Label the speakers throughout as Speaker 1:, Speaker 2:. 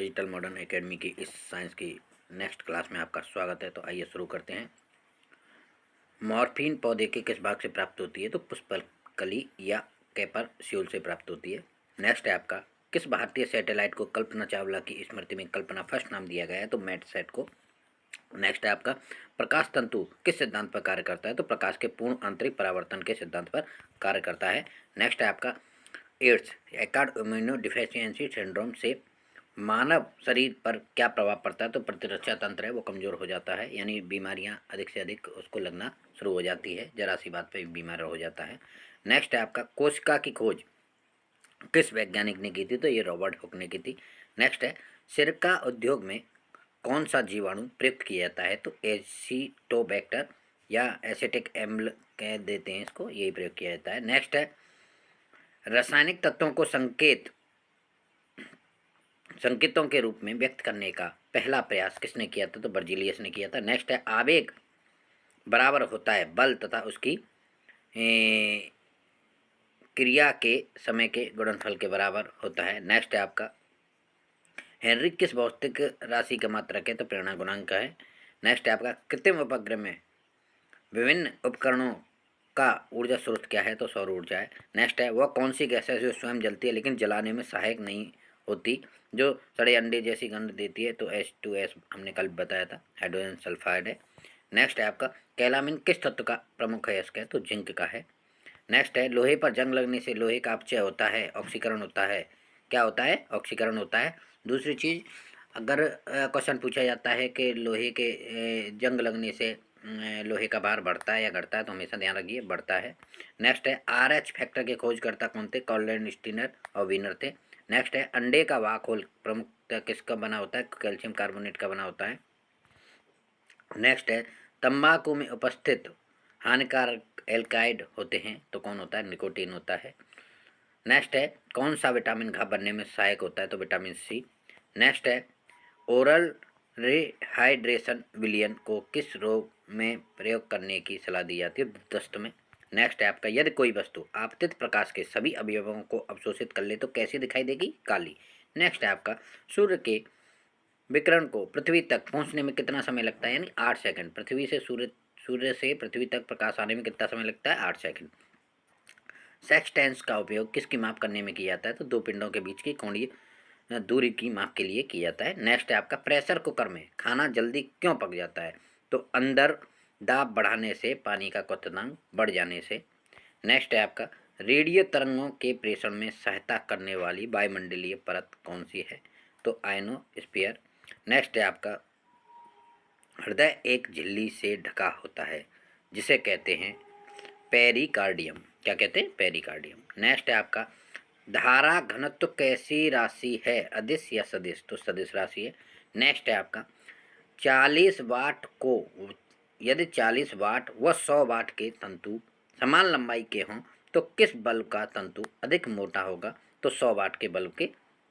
Speaker 1: Digital modern academy की इस science की नेक्स्ट क्लास में आपका स्वागत है। तो आइए शुरू करते हैं। मॉर्फिन पौधे के किस भाग से प्राप्त होती है? तो पुष्पकली या कैपरस्यूल से प्राप्त होती है। नेक्स्ट है आपका, किस भारतीय सैटेलाइट को कल्पना चावला की स्मृति में कल्पना फर्स्ट नाम दिया गया है? तो मैटसैट को। नेक्स्ट है आपका, प्रकाश तंतु किस सिद्धांत पर कार्य करता है? तो प्रकाश के पूर्ण आंतरिक परावर्तन के सिद्धांत पर कार्य करता है। नेक्स्ट है आपका, ads acquired immuno deficiency syndrome से मानव शरीर पर क्या प्रभाव पड़ता है? तो प्रतिरक्षा तंत्र है वो कमज़ोर हो जाता है, यानी बीमारियां अधिक से अधिक उसको लगना शुरू हो जाती है, जरा सी बात पे बीमार हो जाता है। नेक्स्ट है आपका, कोशिका की खोज किस वैज्ञानिक ने की थी? तो ये रॉबर्ट हुक ने की थी। नेक्स्ट है, सिरका उद्योग में कौन सा जीवाणु प्रयुक्त किया जाता है? तो एसिटोबैक्टर या एसिटिक एम्ल कह देते हैं इसको, यही प्रयोग किया जाता है। नेक्स्ट है, रासायनिक तत्वों को संकेतों के रूप में व्यक्त करने का पहला प्रयास किसने किया था? तो बर्जीलियस ने किया था। नेक्स्ट है, आवेग बराबर होता है बल तथा उसकी क्रिया के समय के गुणनफल के बराबर होता है। नेक्स्ट है आपका, हेनरिक किस भौतिक राशि का मात्रक है? तो प्रेरणा गुणांक है। नेक्स्ट है आपका, कृत्रिम उपग्रह में विभिन्न उपकरणों का ऊर्जा स्रोत क्या है? तो सौर ऊर्जा है। नेक्स्ट है, वह कौन सी गैस है जो स्वयं जलती है लेकिन जलाने में सहायक नहीं होती, जो सड़े अंडे जैसी गंध देती है? तो H2S हमने कल बताया था, हाइड्रोजन सल्फाइड है। नेक्स्ट है आपका, कैलामिन किस तत्व का प्रमुख अयस्क है? तो जिंक का है। नेक्स्ट है, लोहे पर जंग लगने से लोहे का अपचय होता है, ऑक्सीकरण होता है। क्या होता है? ऑक्सीकरण होता है। दूसरी चीज़, अगर क्वेश्चन पूछा जाता है कि लोहे के जंग लगने से लोहे का भार बढ़ता है या घटता है, तो हमेशा ध्यान रखिए बढ़ता है। नेक्स्ट है, RH फैक्टर के खोजकर्ता कौन थे? कॉलरेड स्टीनर और वीनर थे। नेक्स्ट है, अंडे का वाक प्रमुखतः किसका बना होता है? कैल्शियम कार्बोनेट का बना होता है। नेक्स्ट है, तंबाकू में उपस्थित हानिकारक एल्काइड होते हैं, तो कौन होता है? निकोटीन होता है। नेक्स्ट है, कौन सा विटामिन घाव बनने में सहायक होता है? तो विटामिन सी। नेक्स्ट है, ओरल रिहाइड्रेशन विलियन को किस रोग में प्रयोग करने की सलाह दी जाती है? दस्त में। नेक्स्ट है आपका, यदि कोई वस्तु आपतित प्रकाश के सभी अवयवों को अवशोषित कर ले तो कैसी दिखाई देगी? काली। नेक्स्ट है आपका, सूर्य के विकिरण को पृथ्वी तक पहुंचने में कितना समय लगता है? यानी 8 सेकंड। सूर्य से पृथ्वी तक प्रकाश आने में कितना समय लगता है? 8 सेकंड। सेक्सटेंस का उपयोग किसकी माप करने में किया जाता है? तो दो पिंडों के बीच की कोणीय दूरी की माप के लिए किया जाता है। नेक्स्ट है आपका, प्रेशर कुकर में खाना जल्दी क्यों पक जाता है? तो अंदर दाब बढ़ाने से, पानी का क्वथनांक बढ़ जाने से। नेक्स्ट है आपका, रेडियो तरंगों के प्रेषण में सहायता करने वाली वायुमंडलीय परत कौन सी है? तो आयनोस्फीयर। नेक्स्ट है आपका, हृदय एक झिल्ली से ढका होता है जिसे कहते हैं पेरिकार्डियम। क्या कहते हैं? पेरिकार्डियम। नेक्स्ट है आपका, धारा घनत्व कैसी राशि है? अदिश या सदिश? तो सदिश राशि है। नेक्स्ट है आपका, 40 वाट को यदि 40 वाट व 100 वाट के तंतु समान लंबाई के हों तो किस बल्ब का तंतु अधिक मोटा होगा? तो 100 वाट के बल्ब के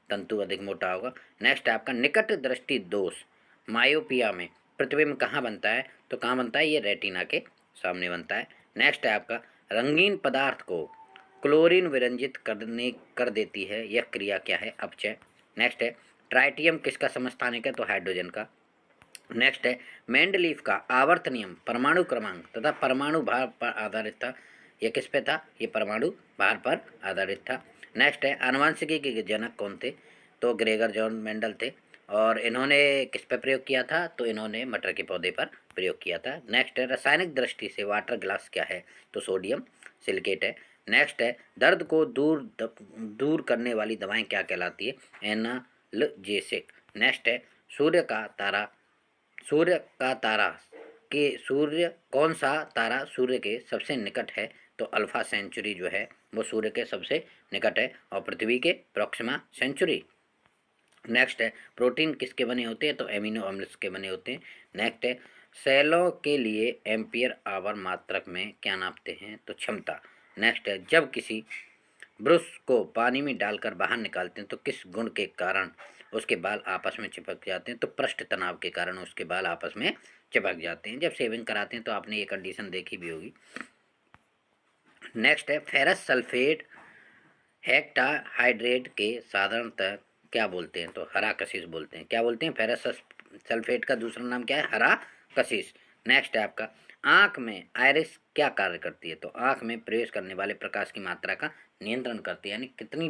Speaker 1: तंतु अधिक मोटा होगा। नेक्स्ट है आपका, निकट दृष्टि दोष मायोपिया में प्रतिबिंब कहाँ बनता है? तो कहाँ बनता है? ये रेटिना के सामने बनता है। नेक्स्ट है आपका, रंगीन पदार्थ को क्लोरीन विरंजित कर देती है, यह क्रिया क्या है? अपचय। नेक्स्ट है, ट्राइटियम किसका समस्थानिक है? तो हाइड्रोजन का। नेक्स्ट है, मेंडलीफ का आवर्त नियम परमाणु क्रमांक तथा परमाणु भार पर आधारित था। यह किस पे था? ये परमाणु भार पर आधारित था। नेक्स्ट है, आनुवंशिकी के जनक कौन थे? तो ग्रेगर जॉन मेंडल थे। और इन्होंने किस पे प्रयोग किया था? तो इन्होंने मटर के पौधे पर प्रयोग किया था। नेक्स्ट है, रासायनिक दृष्टि से वाटर ग्लास क्या है? तो सोडियम सिलिकेट है। नेक्स्ट है, दर्द को दूर करने वाली दवाएं क्या कहलाती है? एनाल्जेसिक। नेक्स्ट है, सूर्य कौन सा तारा सूर्य के सबसे निकट है? तो अल्फा सेंचुरी जो है वो सूर्य के सबसे निकट है और पृथ्वी के प्रॉक्सिमा सेंचुरी। नेक्स्ट है, प्रोटीन किसके बने होते हैं? तो एमिनो अम्ल के बने होते हैं। नेक्स्ट है, सेलों के लिए एम्पियर आवर मात्रक में क्या नापते हैं? तो क्षमता। नेक्स्ट है, जब किसी ब्रश को पानी में डालकर बाहर निकालते हैं तो किस गुण के कारण उसके बाल आपस में चिपक जाते हैं? तो पृष्ठ तनाव के कारण उसके बाल आपस में चिपक जाते हैं। जब शेविंग कराते हैं तो आपने ये कंडीशन देखी भी होगी। नेक्स्ट है, फेरस सल्फेट हेक्टाहाइड्रेट के साधारणतः क्या बोलते हैं? तो हरा कशिश बोलते हैं। क्या बोलते हैं? फेरस सल्फेट का दूसरा नाम क्या है? हरा कशिश। नेक्स्ट है आपका आँख में आइरिस क्या कार्य करती है? तो आँख में प्रवेश करने वाले प्रकाश की मात्रा का नियंत्रण करती है, यानी कितनी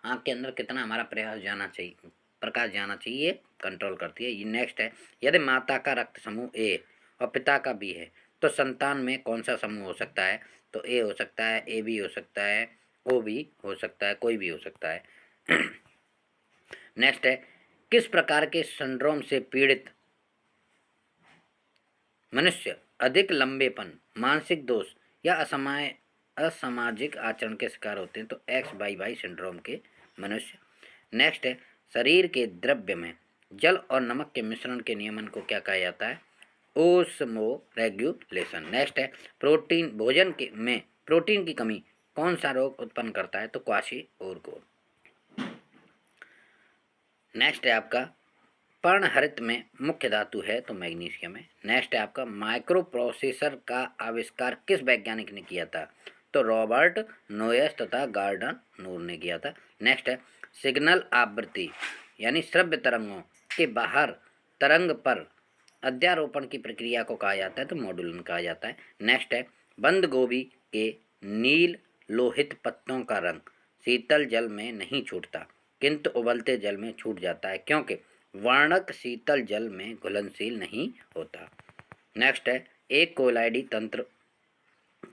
Speaker 1: आँख के अंदर कितना हमारा प्रयास जाना चाहिए, प्रकाश जाना चाहिए, कंट्रोल करती है। ये नेक्स्ट है यदि माता का रक्त समूह ए और पिता का बी है तो संतान में कौन सा समूह हो सकता है? तो ए हो सकता है, ए बी हो सकता है, ओ भी हो सकता है, कोई भी हो सकता है। नेक्स्ट है किस प्रकार के सिंड्रोम से पीड़ित मनुष्य अधिक लंबेपन, मानसिक दोष या असामाजिक आचरण के शिकार होते हैं? तो एक्स वाई वाई सिंड्रोम के मनुष्य। नेक्स्ट है शरीर के द्रव्य में जल और नमक के मिश्रण के नियमन को क्या कहा जाता है? ओस्मोरेगुलेशन। नेक्स्ट है प्रोटीन भोजन के में प्रोटीन की कमी कौन सा रोग उत्पन्न करता है? तो क्वाशी-ओरगोर। नेक्स्ट है आपका पर्णहरित में मुख्य धातु है? तो मैग्नीशियम है। नेक्स्ट है आपका माइक्रो प्रोसेसर का आविष्कार किस वैज्ञानिक ने किया था? तो रॉबर्ट नोयस तथा गॉर्डन मूर ने किया था। नेक्स्ट है सिग्नल आवृत्ति यानी श्रव्य तरंगों के बाहर तरंग पर अध्यारोपण की प्रक्रिया को कहा जाता है? तो मॉड्यूलन कहा जाता है। नेक्स्ट है बंद गोभी के नील लोहित पत्तों का रंग शीतल जल में नहीं छूटता किंतु उबलते जल में छूट जाता है क्योंकि वर्णक शीतल जल में घुलनशील नहीं होता। नेक्स्ट है एक कोलाइडी तंत्र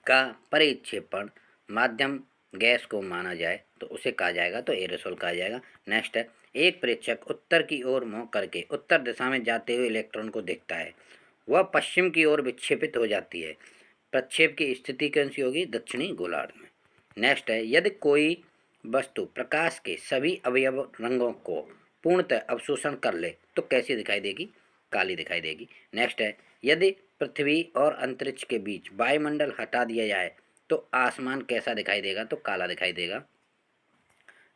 Speaker 1: का परिक्षेपण माध्यम गैस को माना जाए तो उसे कहा जाएगा? तो एरोसोल कहा जाएगा। नेक्स्ट है एक प्रेक्षक उत्तर की ओर मुँह करके उत्तर दिशा में जाते हुए इलेक्ट्रॉन को देखता है, वह पश्चिम की ओर विक्षेपित हो जाती है। प्रक्षेप की स्थिति कौन सी होगी? दक्षिणी गोलार्ध में। नेक्स्ट है यदि कोई वस्तु प्रकाश के सभी अवयव रंगों को पूर्णतः अवशोषण कर ले तो कैसी दिखाई देगी? काली दिखाई देगी। नेक्स्ट है यदि पृथ्वी और अंतरिक्ष के बीच वायुमंडल हटा दिया जाए तो आसमान कैसा दिखाई देगा? तो काला दिखाई देगा।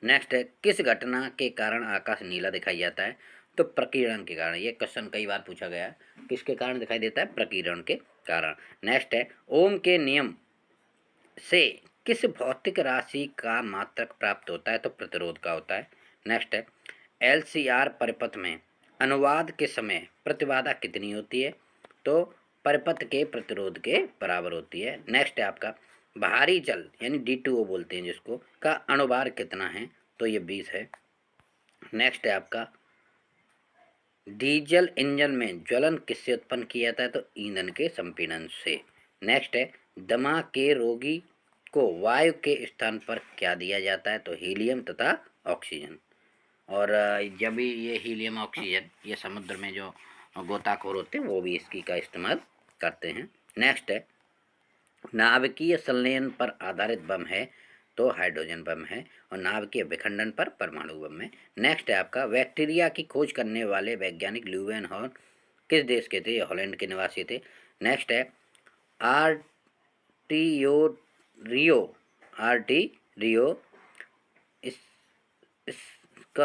Speaker 1: नेक्स्ट है किस घटना के कारण आकाश नीला दिखाई जाता है? तो प्रकीर्णन के कारण। ये क्वेश्चन कई बार पूछा गया है, किसके कारण दिखाई देता है? प्रकीर्णन के कारण। नेक्स्ट है ओम के नियम से किस भौतिक राशि का मात्रक प्राप्त होता है? तो प्रतिरोध का होता है। नेक्स्ट है एलसीआर परिपथ में अनुवाद के समय प्रतिबाधा कितनी होती है? तो परिपथ के प्रतिरोध के बराबर होती है। नेक्स्ट है आपका भारी जल यानी D2O बोलते हैं जिसको का अणुभार कितना है? तो ये 20 है। नेक्स्ट है आपका डीजल इंजन में ज्वलन किससे उत्पन्न किया जाता है? तो ईंधन के संपीड़न से। नेक्स्ट है दमा के रोगी को वायु के स्थान पर क्या दिया जाता है? तो हीलियम तथा ऑक्सीजन। और जब भी ये हीलियम ऑक्सीजन ये समुद्र में जो गोताखोर होते हैं वो भी इसकी का इस्तेमाल करते हैं। नेक्स्ट है नाभिकीय संलयन पर आधारित बम है? तो हाइड्रोजन बम है। और नाभिकीय विखंडन पर परमाणु बम है। नेक्स्ट है आपका बैक्टीरिया की खोज करने वाले वैज्ञानिक ल्यूवेनहॉर्न किस देश के थे? हॉलैंड के निवासी थे। नेक्स्ट है आर्टी रियो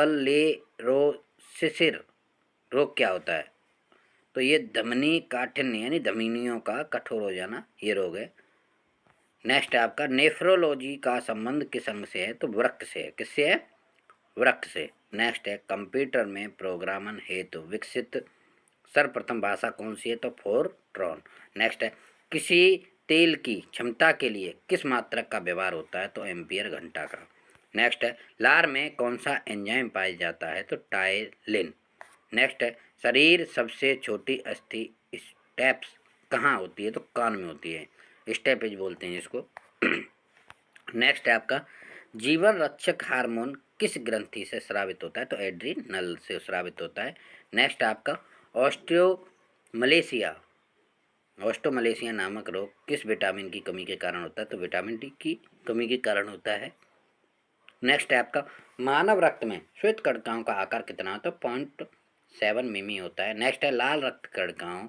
Speaker 1: स्क्लेरोसिस रोग क्या होता है? तो ये धमनी काठिन्य यानी धमनियों का कठोर हो जाना ये रोग है। नेक्स्ट है आपका नेफ्रोलॉजी का संबंध किस अंग से है? तो वृक्क से है। किससे है? वृक्क से। नेक्स्ट है कंप्यूटर में प्रोग्रामन हेतु विकसित सर्वप्रथम भाषा कौन सी है? तो फोरट्रॉन। नेक्स्ट है किसी तेल की क्षमता के लिए किस मात्रक का व्यवहार होता है? तो एम्पियर घंटा का। नेक्स्ट है लार में कौन सा एंजाइम पाया जाता है? तो टाइलिन। नेक्स्ट है शरीर सबसे छोटी अस्थि स्टेप्स कहाँ होती है? तो कान में होती है, स्टेपेज बोलते हैं इसको। नेक्स्ट है आपका जीवन रक्षक हार्मोन किस ग्रंथि से स्रावित होता है? तो एड्रीनल से स्रावित होता है। नेक्स्ट है आपका ऑस्टोमलेशिया नामक रोग किस विटामिन की कमी के कारण होता है? तो विटामिन डी की कमी के कारण होता है। नेक्स्ट है आपका मानव रक्त में श्वेत कणिकाओं का आकार कितना होता है? 0.7 मिमी होता है। नेक्स्ट है लाल रक्त कणिकाओं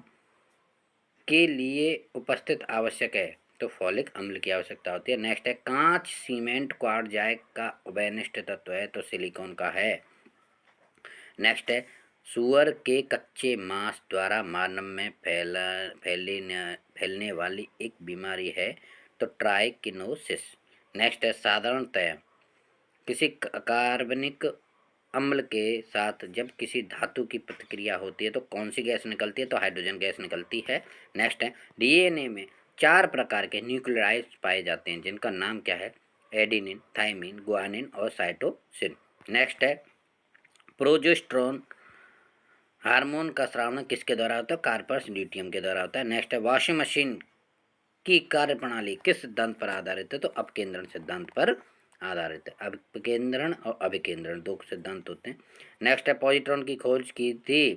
Speaker 1: के लिए उपस्थित आवश्यक है? तो फॉलिक अम्ल की आवश्यकता होती है। नेक्स्ट है कांच सीमेंट क्वार्ट्ज का उभयनिष्ठ तत्व है? तो सिलिकॉन का है। नेक्स्ट है सुअर के कच्चे मांस द्वारा मानव में फैलने वाली एक बीमारी है? तो ट्राइकिनोसिस। नेक्स्ट है साधारणतः किसी कार्बनिक अम्ल के साथ जब किसी धातु की प्रतिक्रिया होती है तो कौन सी गैस निकलती है? तो हाइड्रोजन गैस निकलती है। नेक्स्ट है, डीएनए में 4 प्रकार के न्यूक्लियोटाइड्स पाए जाते हैं जिनका नाम क्या है? एडिनिन, थाइमिन, गुआनिन और साइटोसिन। नेक्स्ट है, प्रोजेस्टेरोन हार्मोन का स्रावण किसके द्वारा होता है? कार्पस ल्यूटियम के द्वारा होता है। नेक्स्ट है, वॉशिंग मशीन की कार्यप्रणाली किस सिद्धांत पर आधारित है? तो अपकेंद्रण सिद्धांत पर आधारित है। अपकेंद्रण और अभिकेंद्रण दो सिद्धांत होते हैं। नेक्स्ट है, पॉजिट्रॉन की खोज की थी?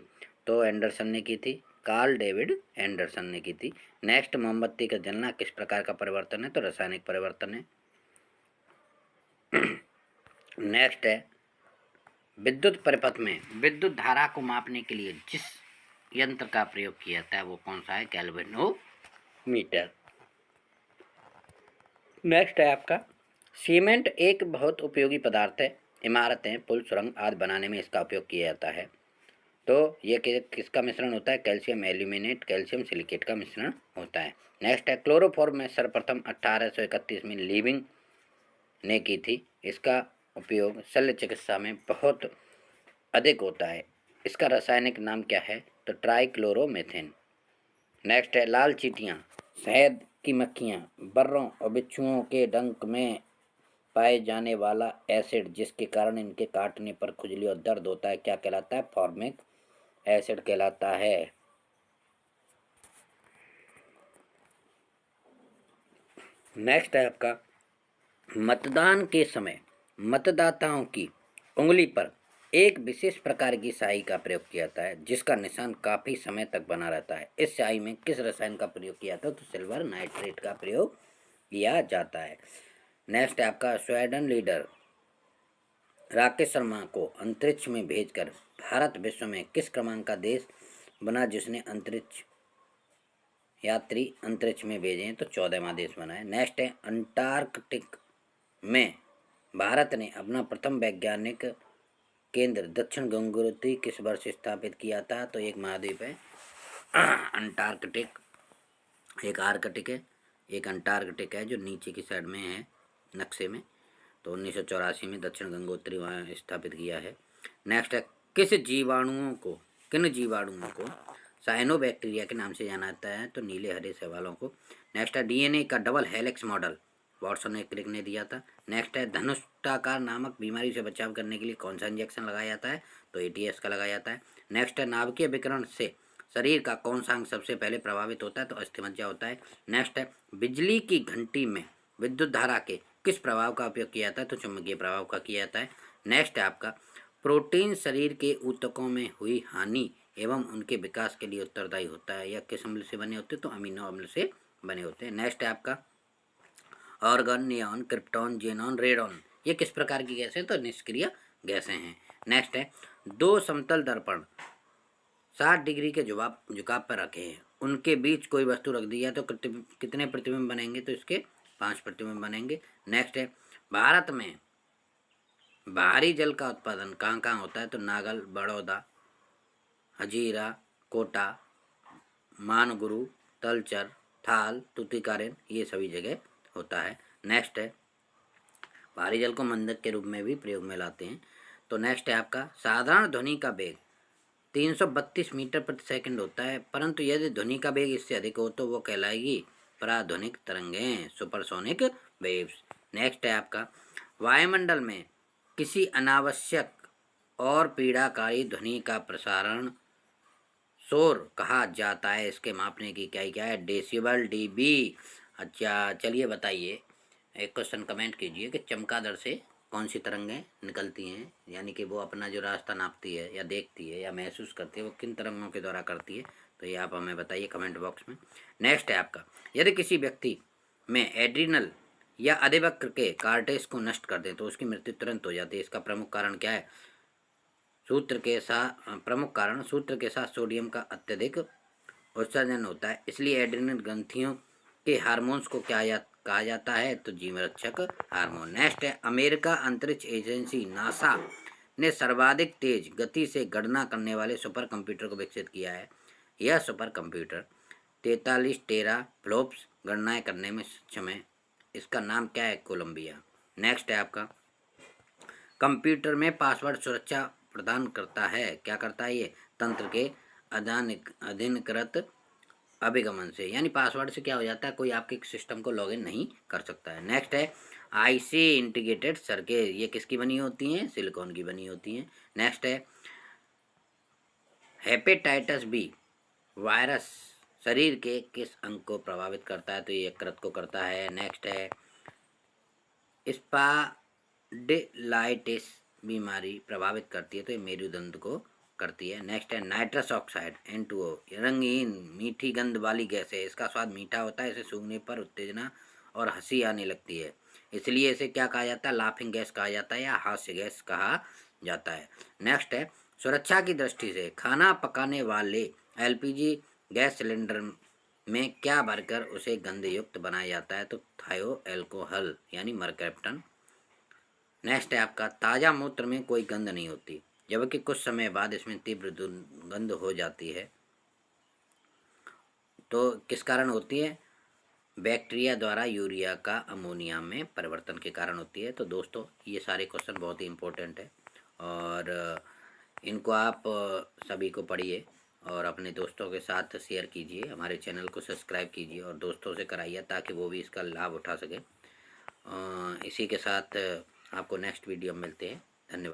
Speaker 1: तो एंडरसन ने की थी, कार्ल डेविड एंडरसन ने की थी। नेक्स्ट, मोमबत्ती का जलना किस प्रकार का परिवर्तन है? तो रासायनिक परिवर्तन है। नेक्स्ट है, विद्युत परिपथ में विद्युत धारा को मापने के लिए जिस यंत्र का प्रयोग किया जाता है वो कौन सा है? गैल्वेनोमीटर। नेक्स्ट है आपका, सीमेंट एक बहुत उपयोगी पदार्थ है। इमारतें, पुल, सुरंग आदि बनाने में इसका उपयोग किया जाता है। तो ये किसका मिश्रण होता है? कैल्शियम एल्यूमिनेट, कैल्शियम सिलिकेट का मिश्रण होता है। नेक्स्ट है, क्लोरोफॉर्म में सर्वप्रथम 1831 में लीविंग ने की थी। इसका उपयोग शल्य चिकित्सा में बहुत अधिक होता है। इसका रासायनिक नाम क्या है? तो ट्राइक्लोरोमेथेन। नेक्स्ट है, लाल चींटियाँ, शहद की मक्खियाँ, बर्रों और बिच्छुओं के डंक में पाए जाने वाला एसिड जिसके कारण इनके काटने पर खुजली और दर्द होता है क्या कहलाता है? फॉर्मिक एसिड कहलाता है। नेक्स्ट है आपका, मतदान के समय मतदाताओं की उंगली पर एक विशेष प्रकार की स्याही का प्रयोग किया जाता है जिसका निशान काफी समय तक बना रहता है। इस स्याही में किस रसायन का प्रयोग किया जाता है? तो सिल्वर नाइट्रेट का प्रयोग किया जाता है। नेक्स्ट है आपका, स्वीडन लीडर राकेश शर्मा को अंतरिक्ष में भेजकर भारत विश्व में किस क्रमांक का देश बना जिसने अंतरिक्ष यात्री अंतरिक्ष में भेजे हैं? तो 14वां देश बना है। नेक्स्ट है, अंटार्कटिक में भारत ने अपना प्रथम वैज्ञानिक केंद्र दक्षिण गंगोत्री किस वर्ष स्थापित किया था? तो एक महाद्वीप है अंटार्कटिक, एक आर्कटिक है, एक अंटार्कटिक है जो नीचे की साइड में है नक्शे में। तो 1984 में दक्षिण गंगोत्री वहाँ स्थापित किया है। नेक्स्ट है, किन जीवाणुओं को साइनोबैक्टीरिया के नाम से जाना जाता है? तो नीले हरे शैवालों को। नेक्स्ट है, डीएनए का डबल हेलिक्स मॉडल वॉटसन ने क्रिक ने दिया था। नेक्स्ट है, धनुष्टाकार नामक बीमारी से बचाव करने के लिए कौन सा इंजेक्शन लगाया जाता है? तो एटीएस का लगाया जाता है। नेक्स्ट है, नाभिकीय विकिरण से शरीर का कौन सा अंग सबसे पहले प्रभावित होता है? तो अस्थिमज्जा होता है। नेक्स्ट है, बिजली की घंटी में विद्युत धारा के किस प्रभाव का उपयोग किया जाता है? तो चुंबकीय प्रभाव का किया जाता है। नेक्स्ट है आपका, प्रोटीन शरीर के ऊतकों में हुई हानि एवं उनके विकास के लिए उत्तरदायी होता है या किस अम्ल से बने होते हैं? तो अमीनो अम्ल से बने होते हैं। नेक्स्ट है आपका, organ, neon, krypton, xenon, radon ये किस प्रकार की गैसें? तो निष्क्रिय गैसें हैं। नेक्स्ट है, दो समतल दर्पण 60 डिग्री के झुकाव पर रखे हैं, उनके बीच कोई वस्तु रख दी है तो कितने प्रतिबिंब बनेंगे? तो इसके 5 प्रतिबिंब बनेंगे। नेक्स्ट है, भारत में बाहरी जल का उत्पादन कहाँ कहाँ होता है? तो नागल, बड़ौदा, हजीरा, कोटा, मानगुरु, तलचर, थाल, तुतिकारेन ये सभी जगह होता है। नेक्स्ट है, भारी जल को मंदक के रूप में भी प्रयोग में लाते हैं। तो नेक्स्ट है आपका, साधारण ध्वनि का वेग 332 मीटर प्रति सेकंड होता है, परंतु यदि ध्वनि का वेग इससे अधिक हो तो वो कहलाएगी पराध्वनिक तरंगें, सुपरसोनिक वेव्स। नेक्स्ट है आपका, वायुमंडल में किसी अनावश्यक और पीड़ाकारी ध्वनि का प्रसारण शोर कहा जाता है। इसके मापने की क्या है? Decibel, dB. अच्छा चलिए बताइए, एक क्वेश्चन कमेंट कीजिए कि चमगादड़ से कौन सी तरंगें निकलती हैं, यानी कि वो अपना जो रास्ता नापती है या देखती है या महसूस करती है वो किन तरंगों के द्वारा करती है? तो ये आप हमें बताइए कमेंट बॉक्स में। नेक्स्ट है आपका, यदि किसी व्यक्ति में एड्रिनल या अधिवक्र के कार्टेज को नष्ट कर दें तो उसकी मृत्यु तुरंत हो जाती है। इसका प्रमुख कारण क्या है? प्रमुख कारण सूत्र के साथ सोडियम का अत्यधिक उत्सर्जन होता है, इसलिए एड्रिनल ग्रंथियों के हार्मोन्स को कहा जाता है? तो जीवरक्षक हार्मोन। नेक्स्ट है, अमेरिका अंतरिक्ष एजेंसी नासा ने सर्वाधिक तेज गति से गणना करने वाले सुपर कंप्यूटर को विकसित किया है। यह सुपर कंप्यूटर 43 टेरा फ्लॉप्स गणनाएं करने में सक्षम है। इसका नाम क्या है? कोलंबिया। नेक्स्ट है आपका, कंप्यूटर में पासवर्ड सुरक्षा प्रदान करता है। क्या करता है ये? तंत्र के अधीनकृत अभिगमन से, यानी पासवर्ड से क्या हो जाता है, कोई आपके सिस्टम को लॉगिन नहीं कर सकता है। नेक्स्ट है आईसी इंटीग्रेटेड सर्किट, ये किसकी बनी होती हैं? सिलिकॉन की बनी होती हैं। नेक्स्ट है हेपेटाइटिस बी वायरस शरीर के किस अंग को प्रभावित करता है? तो ये यकृत को करता है। नेक्स्ट है स्पॉन्डिलाइटिस बीमारी प्रभावित करती है, तो ये मेरुदंड को करती है। नेक्स्ट है नाइट्रस ऑक्साइड N2O, रंगीन मीठी गंध वाली गैस है, इसका स्वाद मीठा होता है, इसे सूंघने पर उत्तेजना और हंसी आने लगती है, इसलिए इसे क्या कहा जाता है? लाफिंग गैस कहा जाता है या हास्य गैस कहा जाता है। नेक्स्ट है सुरक्षा की दृष्टि से खाना पकाने वाले LPG गैस सिलेंडर में क्या भरकर उसे गंधयुक्त बनाया जाता है? तो थायो एल्कोहल यानी मरकैप्टन। नेक्स्ट है आपका ताज़ा मूत्र में कोई गंध नहीं होती, जबकि कुछ समय बाद इसमें तीव्र दुर्गंध हो जाती है, तो किस कारण होती है? बैक्टीरिया द्वारा यूरिया का अमोनिया में परिवर्तन के कारण होती है। तो दोस्तों ये सारे क्वेश्चन बहुत ही इम्पोर्टेंट है और इनको आप सभी को पढ़िए और अपने दोस्तों के साथ शेयर कीजिए, हमारे चैनल को सब्सक्राइब कीजिए और दोस्तों से कराइए ताकि वो भी इसका लाभ उठा सके। इसी के साथ आपको नेक्स्ट वीडियो में मिलते हैं।